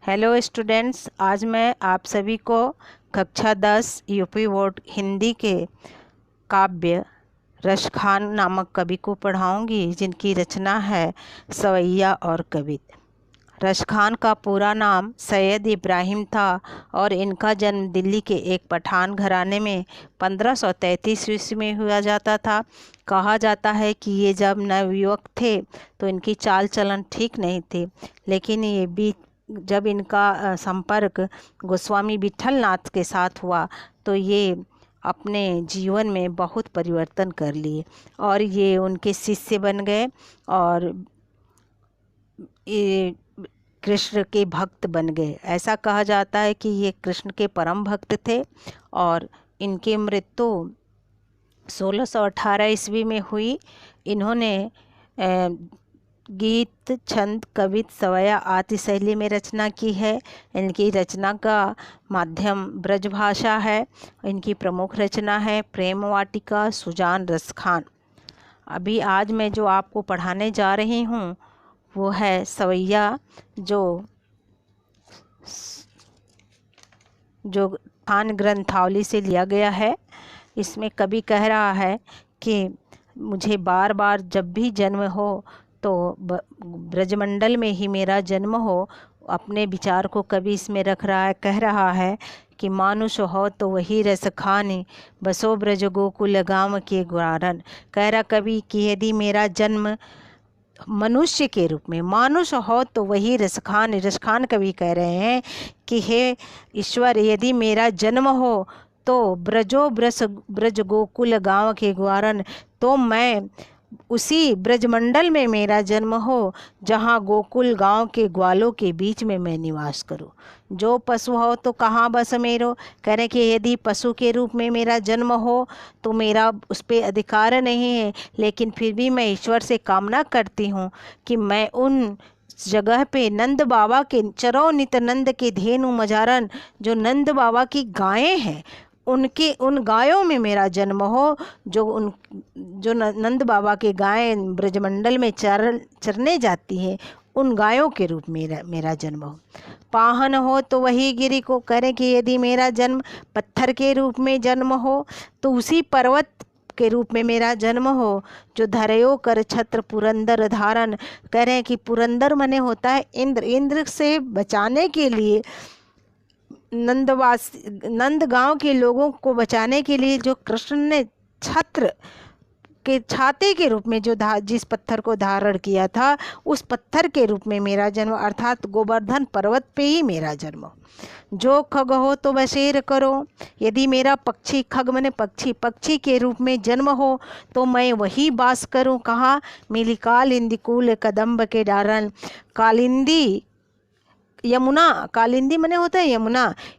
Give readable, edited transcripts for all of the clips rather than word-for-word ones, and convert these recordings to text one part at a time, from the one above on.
Hello students, आज मैं आप सभी को कक्षा 10 यूपी बोर्ड हिंदी के काव्य रसखान नामक कवि को पढ़ाऊंगी, जिनकी रचना है सवैया और कवित। रसखान का पूरा नाम सैयद इब्राहिम था और इनका जन्म दिल्ली के एक पठान घराने में 1533 ईस्वी में हुआ जाता था। कहा जाता है कि ये जब नवयुवक थे तो इनकी चाल चलन ठीक नहीं थी, लेकिन जब इनका संपर्क गोस्वामी विठल नाथ के साथ हुआ तो ये अपने जीवन में बहुत परिवर्तन कर लिए और ये उनके शिष्य बन गए और ये कृष्ण के भक्त बन गए। ऐसा कहा जाता है कि ये कृष्ण के परम भक्त थे और इनकी मृत्यु 1618 ईस्वी में हुई। इन्होंने गीत, छंद, कवित, सवैया आदि शैली में रचना की है। इनकी रचना का माध्यम ब्रजभाषा है। इनकी प्रमुख रचना है प्रेम वाटिका, सुजान, रसखान। अभी आज मैं जो आपको पढ़ाने जा रही हूँ वो है सवैया, जो खान ग्रंथावली से लिया गया है। इसमें कवि कह रहा है कि मुझे बार बार जब भी जन्म हो तो ब्रजमंडल में ही मेरा जन्म हो। अपने विचार को कवि इसमें रख रहा है, कह रहा है कि मानुष हो तो वही रस खाने, बसो ब्रज गोकुल गाँव के ग्वारन। कह रहा कवि कि यदि मेरा जन्म मनुष्य के रूप में, मानुष हो तो वही रसखान। रसखान कवि कह रहे हैं कि हे ईश्वर, यदि मेरा जन्म हो तो ब्रज गोकुल गाँव के ग्वारन, तो मैं उसी ब्रजमंडल में मेरा जन्म हो जहाँ गोकुल गांव के ग्वालों के बीच में मैं निवास करूं। जो पशु हो तो कहाँ बस मेरो। कह रहे कि यदि पशु के रूप में मेरा जन्म हो तो मेरा उस पर अधिकार नहीं है, लेकिन फिर भी मैं ईश्वर से कामना करती हूँ कि मैं उन जगह पे नंद बाबा के चरो नित नंद के धेनु मजारन, जो नंद बाबा की गायें हैं उन गायों में मेरा जन्म हो। जो नंद बाबा के गायें ब्रजमंडल में चरने जाती हैं, उन गायों के रूप में मेरा जन्म हो। पाहन हो तो वही गिरी को। करें कि यदि मेरा जन्म पत्थर के रूप में जन्म हो तो उसी पर्वत के रूप में मेरा जन्म हो। जो धरयो कर छत्र पुरंदर धारण। करें कि पुरंदर मने होता है इंद्र से बचाने के लिए, नंद गांव के लोगों को बचाने के लिए जो कृष्ण ने छत्र के छाते के रूप में जिस पत्थर को धारण किया था, उस पत्थर के रूप में मेरा जन्म, अर्थात गोवर्धन पर्वत पे ही मेरा जन्म। जो खग हो तो बसेर करो। यदि मेरा पक्षी, खग मने पक्षी के रूप में जन्म हो तो मैं वही वास करूं। कहाँ? मिली कालिंदी कूल कदम्ब के डारन। कालिंदी यमुना, कालिंदी मने होता है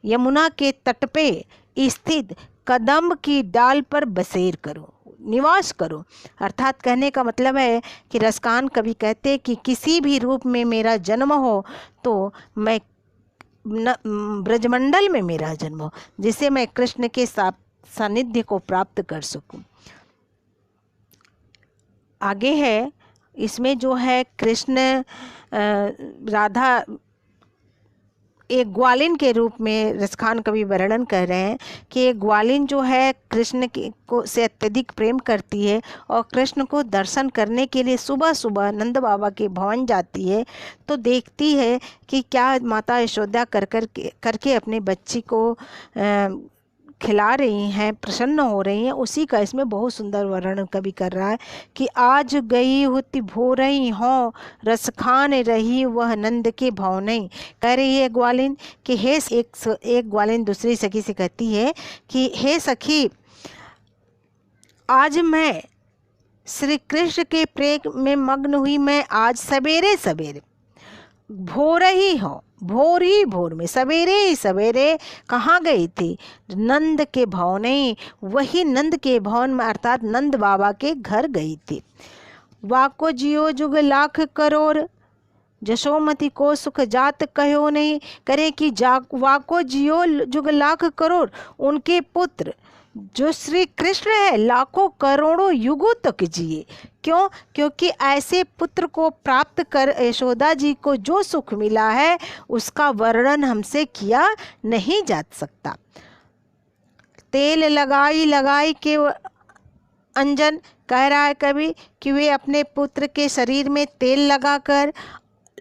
यमुना के तट पे स्थित कदम्ब की डाल पर बसेर करो, निवास करो। अर्थात कहने का मतलब है कि रसखान कवि कहते कि किसी भी रूप में मेरा जन्म हो तो मैं ब्रजमंडल में मेरा जन्म हो, जिससे मैं कृष्ण के सानिध्य को प्राप्त कर सकूं। आगे है, इसमें जो है कृष्ण राधा एक ग्वालिन के रूप में रसखान कवि वर्णन कर रहे हैं कि एक ग्वालिन जो है कृष्ण को से अत्यधिक प्रेम करती है और कृष्ण को दर्शन करने के लिए सुबह सुबह नंद बाबा के भवन जाती है, तो देखती है कि क्या माता यशोदा करके अपने बच्ची को खिला रही हैं, प्रसन्न हो रही हैं। उसी का इसमें बहुत सुंदर वर्णन कवि कर रहा है कि आज गई हुति भो रही हो, रसखान रही वह नंद के भवनई। कह रही है ग्वालिन कि हे, एक ग्वालिन दूसरी सखी से कहती है कि हे सखी, आज मैं श्री कृष्ण के प्रेम में मग्न हुई। मैं आज सवेरे सवेरे भोर ही भोर में सवेरे ही सवेरे कहाँ गई थी? नंद के भवन, वही नंद के भवन में, अर्थात नंद बाबा के घर गई थी। वाको जियो जुग लाख करोड़, जशोमती को सुख जात कहो नहीं। करे कि वाको जियो जुग लाख करोड़, उनके पुत्र जो श्री कृष्ण है लाखों करोड़ों युगों तक जिए। क्यों? क्योंकि ऐसे पुत्र को प्राप्त कर यशोदा जी को जो सुख मिला है उसका वर्णन हमसे किया नहीं जा सकता। तेल लगाई लगाई के अंजन, कह रहा है कवि कि वे अपने पुत्र के शरीर में तेल लगाकर,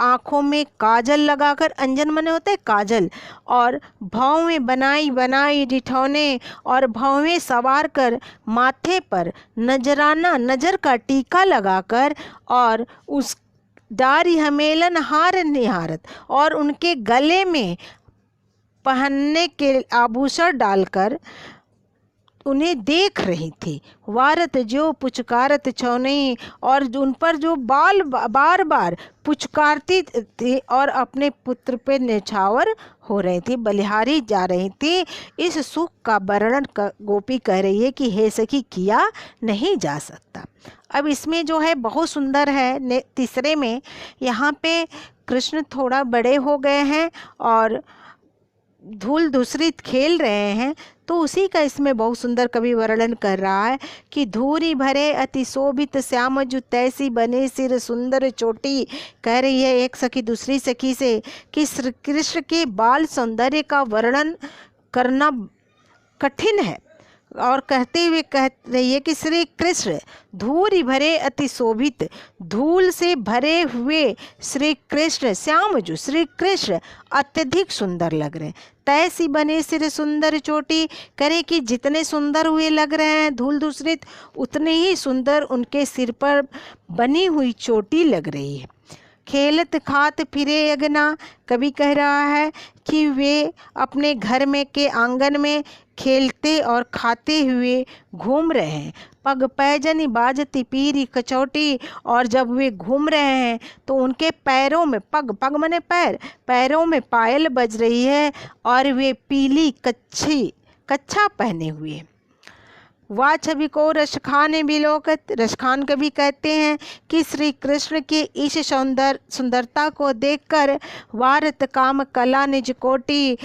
आँखों में काजल लगाकर, अंजन मने होता है काजल, और भाव में बनाई बनाई डिठौने और भाव में सवार कर माथे पर नजराना नजर का टीका लगाकर और उस डारी हमेलन हार निहारत और उनके गले में पहनने के आभूषण डालकर उन्हें देख रही थी। वारत जो पुचकारत छौनी, और उन पर जो बाल बार बार पुचकारती थी और अपने पुत्र पे न्यौछावर हो रही थी, बलिहारी जा रही थी। इस सुख का वर्णन गोपी कह रही है कि हे सखी किया नहीं जा सकता। अब इसमें जो है बहुत सुंदर है, तीसरे में यहाँ पे कृष्ण थोड़ा बड़े हो गए हैं और धूल धूसरित खेल रहे हैं, तो उसी का इसमें बहुत सुंदर कवि वर्णन कर रहा है कि धूरी भरे अति शोभित श्याम जु तैसी बने सिर सुंदर चोटी। कह रही है एक सखी दूसरी सखी से कि श्री कृष्ण के बाल सौंदर्य का वर्णन करना कठिन है, और कहते हुए कह रही है कि श्री कृष्ण धूरी भरे अति शोभित, धूल से भरे हुए श्री कृष्ण, श्यामजू श्री कृष्ण अत्यधिक सुंदर लग रहे हैं। तैसी बने सिर सुंदर चोटी, करे कि जितने सुंदर हुए लग रहे हैं धूल दूसरित, उतने ही सुंदर उनके सिर पर बनी हुई चोटी लग रही है। खेलत खात फिरे अगना, कवि कह रहा है कि वे अपने घर में के आंगन में खेलते और खाते हुए घूम रहे हैं। पग पैजनी बाजती पीरी कचौटी, और जब वे घूम रहे हैं तो उनके पैरों में, पग पग मने पैर, पैरों में पायल बज रही है और वे पीली कच्छा पहने हुए। वाह छवि को रसखान बिलोकत, रसखान कवि कहते हैं कि श्री कृष्ण की इस सुंदरता को देखकर वारत काम कला निज कोटि,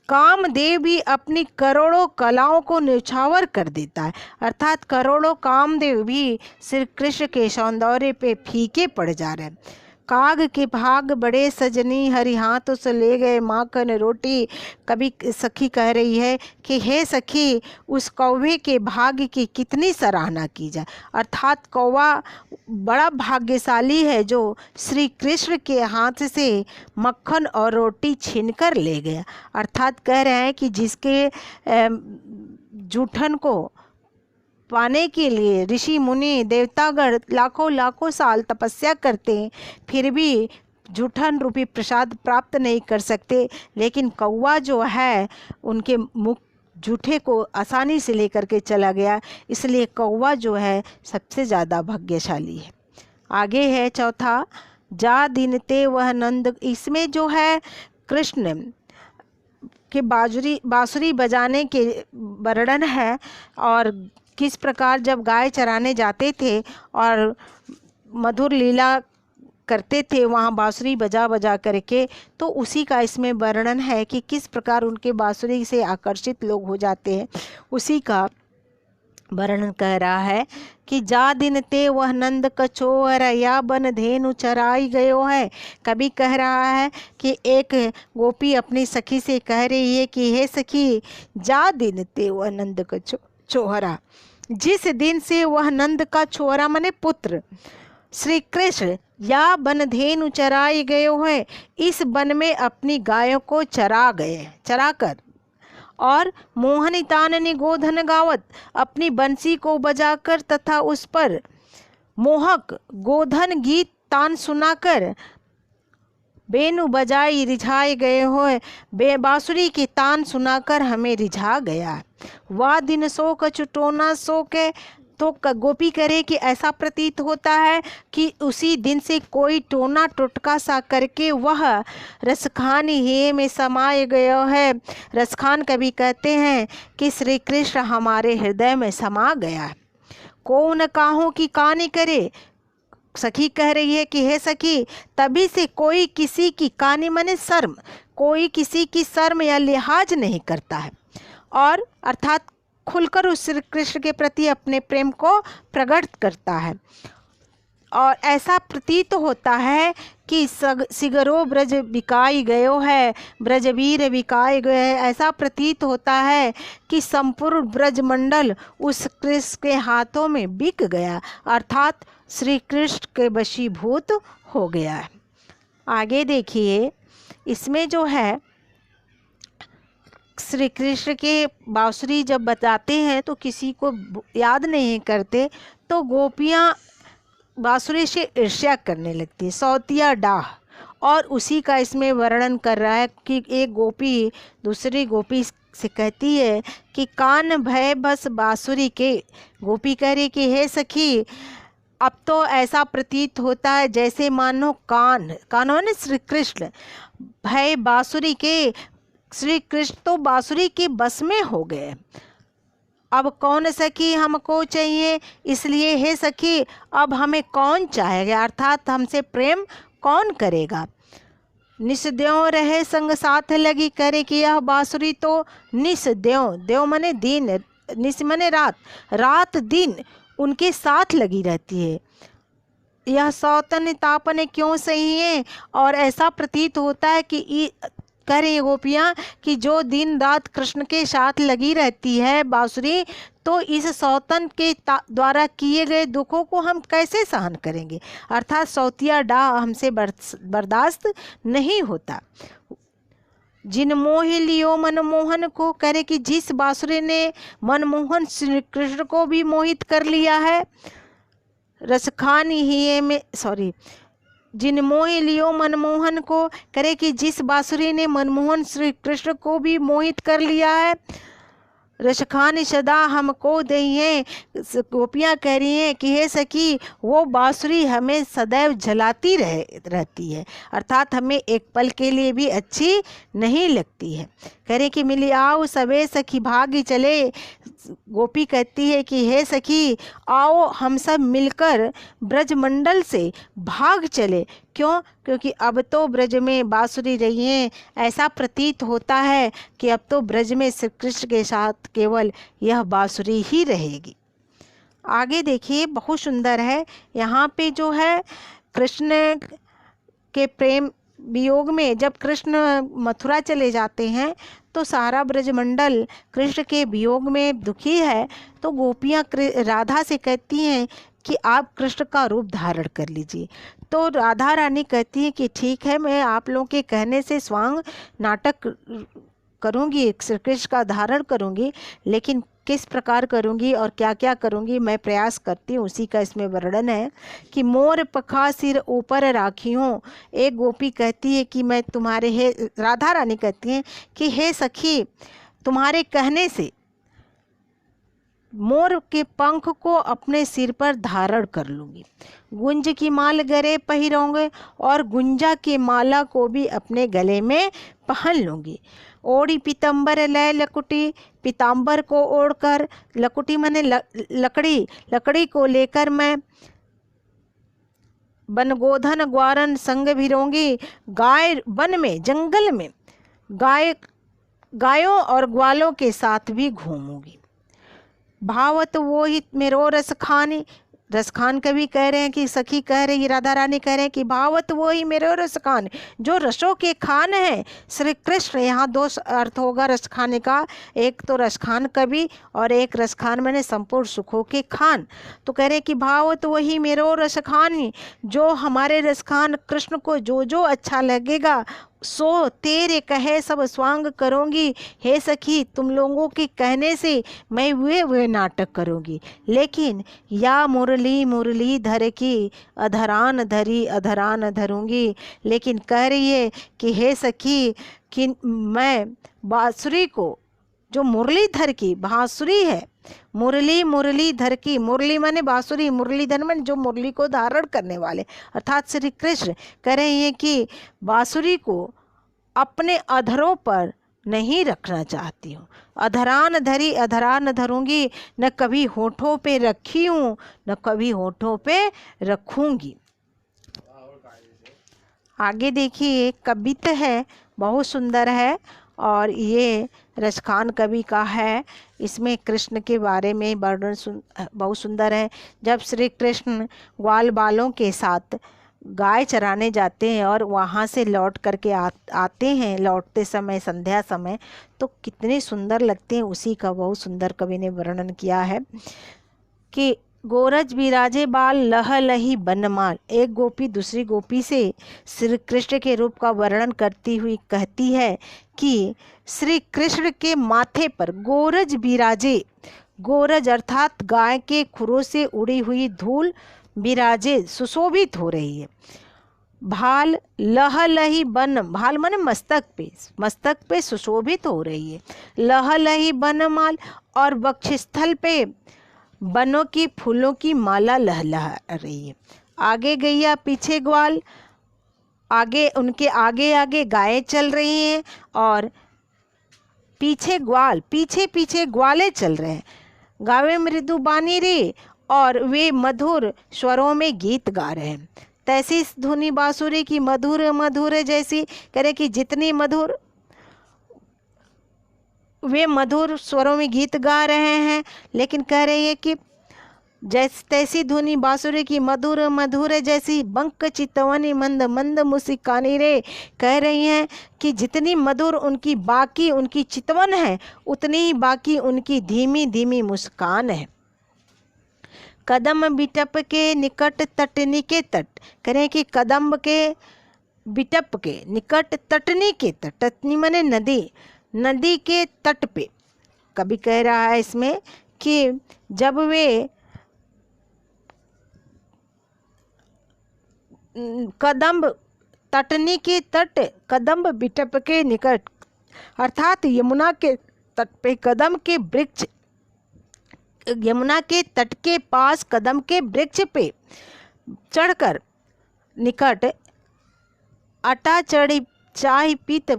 कामदेव भी अपनी करोड़ों कलाओं को न्यौछावर कर देता है। अर्थात करोड़ों कामदेव भी श्री कृष्ण के सौंदर्य पे फीके पड़ जा रहे हैं। काग के भाग बड़े सजनी, हरि हाथों से ले गए माखन रोटी। कभी सखी कह रही है कि हे सखी, उस कौवे के भाग्य की कितनी सराहना की जाए। अर्थात कौवा बड़ा भाग्यशाली है जो श्री कृष्ण के हाथ से मक्खन और रोटी छीनकर ले गया। अर्थात कह रहे हैं कि जिसके जूठन को पाने के लिए ऋषि मुनि देवतागण लाखों लाखों साल तपस्या करते हैं, फिर भी जूठन रूपी प्रसाद प्राप्त नहीं कर सकते, लेकिन कौवा जो है उनके मुख जूठे को आसानी से लेकर के चला गया, इसलिए कौवा जो है सबसे ज़्यादा भाग्यशाली है। आगे है चौथा, जा दिन ते वह नंद। इसमें जो है कृष्ण के बांसुरी बजाने के वर्णन है, और किस प्रकार जब गाय चराने जाते थे और मधुर लीला करते थे वहाँ बांसुरी बजा बजा करके, तो उसी का इसमें वर्णन है कि किस प्रकार उनके बांसुरी से आकर्षित लोग हो जाते हैं। उसी का वर्णन कह रहा है कि जा दिन ते वह नंद कछोर, या बन धेनु चराई गयो है। कभी कह रहा है कि एक गोपी अपनी सखी से कह रही है कि हे सखी, जा दिन ते वह नंद कछोहरा, जिस दिन से वह नंद का छोरा मने पुत्र श्री कृष्ण या बन धेनु चराई गयो है, इस वन में अपनी गायों को चराकर और मोहनी ताननी गोधन गावत, अपनी बंसी को बजाकर तथा उस पर मोहक गोधन गीत तान सुनाकर बेनु बजाई रिझाए गए हो, बांसुरी की तान सुनाकर हमें रिझा गया। वाह दिन सो कछु टोना सो के, तो गोपी करे कि ऐसा प्रतीत होता है कि उसी दिन से कोई टोना टोटका सा करके वह रसखान हे में समाये गया है। रसखान कवि कहते हैं कि श्री कृष्ण हमारे हृदय में समा गया है। कौन काहों की कानी करे, सखी कह रही है कि हे सखी, तभी से कोई किसी की कानी मने शर्म, कोई किसी की शर्म या लिहाज नहीं करता है। और अर्थात खुलकर उस श्री कृष्ण के प्रति अपने प्रेम को प्रकट करता है। और ऐसा प्रतीत होता है कि सिगरो ब्रज बिकाई गयो है, ब्रजवीर बिकाए गए है। ऐसा प्रतीत होता है कि संपूर्ण ब्रजमंडल उस कृष्ण के हाथों में बिक गया, अर्थात श्री कृष्ण के वशीभूत हो गया है। आगे देखिए, इसमें जो है श्री कृष्ण के बांसुरी जब बताते हैं तो किसी को याद नहीं करते, तो गोपियाँ बांसुरी से ईर्ष्या करने लगती है, सौतिया डाह। और उसी का इसमें वर्णन कर रहा है कि एक गोपी दूसरी गोपी से कहती है कि कान भय बस बांसुरी के। गोपी कह रही कि हे सखी, अब तो ऐसा प्रतीत होता है जैसे मानो कानों ने श्री कृष्ण भय बांसुरी के, श्री कृष्ण तो बांसुरी के बस में हो गए। अब कौन सखी हमको चाहिए, इसलिए हे सखी अब हमें कौन चाहेगा, अर्थात हमसे प्रेम कौन करेगा। निस्देव रहे संग साथ लगी करे कि यह बांसुरी तो निस्देव, देव मने दिन, निस मने रात, रात दिन उनके साथ लगी रहती है। यह सौतन तापन क्यों सही है। और ऐसा प्रतीत होता है कि कह रही गोपियाँ कि जो दिन रात कृष्ण के साथ लगी रहती है बांसुरी, तो इस सौतन के द्वारा किए गए दुखों को हम कैसे सहन करेंगे, अर्थात सौतिया डाह हमसे बर्दाश्त नहीं होता। जिन मोह लियो मनमोहन को, करे कि जिस बांसुरी ने मनमोहन श्री कृष्ण को भी मोहित कर लिया है। रसखान ही में जिन मोह लियो मनमोहन को, करे कि जिस बांसुरी ने मनमोहन श्री कृष्ण को भी मोहित कर लिया है। रसखान सदा हमको दइए, गोपियाँ कह रही हैं कि हे सखी वो बांसुरी हमें सदैव जलाती रहती है, अर्थात हमें एक पल के लिए भी अच्छी नहीं लगती है। कह रहे कि मिली आओ सबे सखी भागी चले। गोपी कहती है कि हे सखी आओ हम सब मिलकर ब्रजमंडल से भाग चले। क्यों? क्योंकि अब तो ब्रज में बांसुरी रही हैं, ऐसा प्रतीत होता है कि अब तो ब्रज में श्री कृष्ण के साथ केवल यह बांसुरी ही रहेगी। आगे देखिए, बहुत सुंदर है। यहाँ पे जो है कृष्ण के प्रेम वियोग में जब कृष्ण मथुरा चले जाते हैं तो सारा ब्रजमंडल कृष्ण के वियोग में दुखी है। तो गोपियाँ राधा से कहती हैं कि आप कृष्ण का रूप धारण कर लीजिए। तो राधा रानी कहती है कि ठीक है, मैं आप लोगों के कहने से स्वांग नाटक करूँगी, श्री कृष्ण का धारण करूँगी, लेकिन किस प्रकार करूँगी और क्या क्या करूँगी मैं प्रयास करती हूँ। उसी का इसमें वर्णन है कि मोर पखा सिर ऊपर राखियों। एक गोपी कहती है कि मैं तुम्हारे, हे राधा रानी कहती हैं कि हे सखी तुम्हारे कहने से मोर के पंख को अपने सिर पर धारण कर लूँगी, गुंज की माल गले पहिरोंगे और गुंजा की माला को भी अपने गले में पहन लूँगी। ओढ़ी पीतम्बर लय लकुटी, पीताम्बर को ओढ़कर, लकुटी माने लकड़ी को लेकर मैं बनगोधन ग्वारन संग भिरोंगी। गाय वन में जंगल में गायों और ग्वालों के साथ भी घूमूंगी। भावत वो ही मेरो रसखानी, रसखान कवि कह रहे हैं कि सखी कह रही, राधा रानी कह रहे हैं कि भावत वो ही मेरो रसखान, जो रसों के खान है श्री कृष्ण। यहाँ दो अर्थ होगा रसखाने का, एक तो रसखान कवि और एक रसखान मैंने संपूर्ण सुखों के खान। तो कह रहे हैं कि भावत वही मेरो रसखानी, जो हमारे रसखान कृष्ण को जो जो अच्छा लगेगा सो तेरे कहे सब स्वांग करूँगी। हे सखी तुम लोगों के कहने से मैं वे नाटक करूँगी, लेकिन या मुरली मुरली धर की अधरान धरी अधरान धरूँगी। लेकिन कह रही है कि हे सखी कि मैं बांसुरी को, जो मुरलीधर की बांसुरी है, मुरलीधर की, मुरली माने बांसुरी, मुरलीधर माने जो मुरली को धारण करने वाले, अर्थात श्री कृष्ण कह रहे हैं कि बांसुरी को अपने अधरों पर नहीं रखना चाहती हूँ। अधरान धरी अधरान धरूंगी, न कभी होठों पे रखी हूँ न कभी होठों पे रखूंगी। आगे देखिए, कवित है बहुत सुंदर है और ये रसखान कवि का है। इसमें कृष्ण के बारे में वर्णन बहुत सुंदर है। जब श्री कृष्ण ग्वाल बालों के साथ गाय चराने जाते हैं और वहाँ से लौट करके आते हैं, लौटते समय संध्या समय, तो कितने सुंदर लगते हैं, उसी का बहुत सुंदर कवि ने वर्णन किया है कि गोरज बिराजे बाल लह लही बनमाल। एक गोपी दूसरी गोपी से श्री कृष्ण के रूप का वर्णन करती हुई कहती है कि श्री कृष्ण के माथे पर गोरज बिराजे, गोरज अर्थात गाय के खुरों से उड़ी हुई धूल, बिराजे सुशोभित हो रही है। भाल लह लही बन, भाल माने मस्तक पे सुशोभित हो रही है। लह लही बनमाल, और वक्षस्थल पे बनों की फूलों की माला लहलहा रही है। आगे गैया पीछे ग्वाल, आगे उनके आगे आगे गायें चल रही हैं और पीछे ग्वाल, पीछे पीछे ग्वाले चल रहे हैं। गावे मृदु बानी रे, और वे मधुर स्वरों में गीत गा रहे हैं। तैसी धुनी बांसुरी की मधुर मधुर जैसी, करे कि जितनी मधुर, वे मधुर स्वरों में गीत गा रहे हैं, लेकिन कह रही है कि जैसे तैसी धुनी बांसुरी की मधुर मधुर जैसी, बंक चितवनी मंद मंद मुस्कानी रे। कह रही हैं कि जितनी मधुर उनकी चितवन है, उतनी ही बाकी उनकी धीमी धीमी मुस्कान है। कदम बिटप के निकट तटनी के तट, करें कि कदम के बिटप के निकट तटनी के तट, तटनी माने नदी, नदी के तट पे कभी कह रहा है इसमें कि जब वे कदम्ब तटनी के तट, कदम्ब बिटप के निकट, अर्थात यमुना के तट पे कदम के वृक्ष, यमुना के तट के पास कदम के वृक्ष पे चढ़कर निकट अटा चढ़ी चाय पीत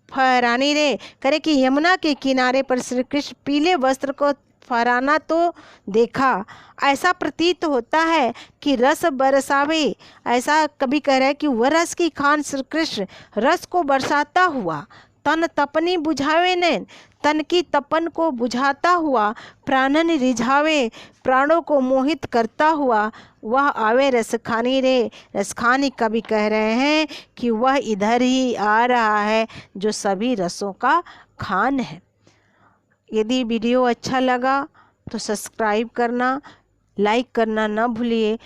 फहरानी रे। करे कि यमुना के किनारे पर श्री कृष्ण पीले वस्त्र को फहराना तो देखा, ऐसा प्रतीत होता है कि रस बरसावे। ऐसा कभी कह रहा है कि वह रस की खान श्री कृष्ण रस को बरसाता हुआ, तन तपनी बुझावे नैन, तन की तपन को बुझाता हुआ, प्राणन रिझावे, प्राणों को मोहित करता हुआ, वह आवे रसखानी रे। रसखानी कवि कह रहे हैं कि वह इधर ही आ रहा है जो सभी रसों का खान है। यदि वीडियो अच्छा लगा तो सब्सक्राइब करना, लाइक करना ना भूलिए।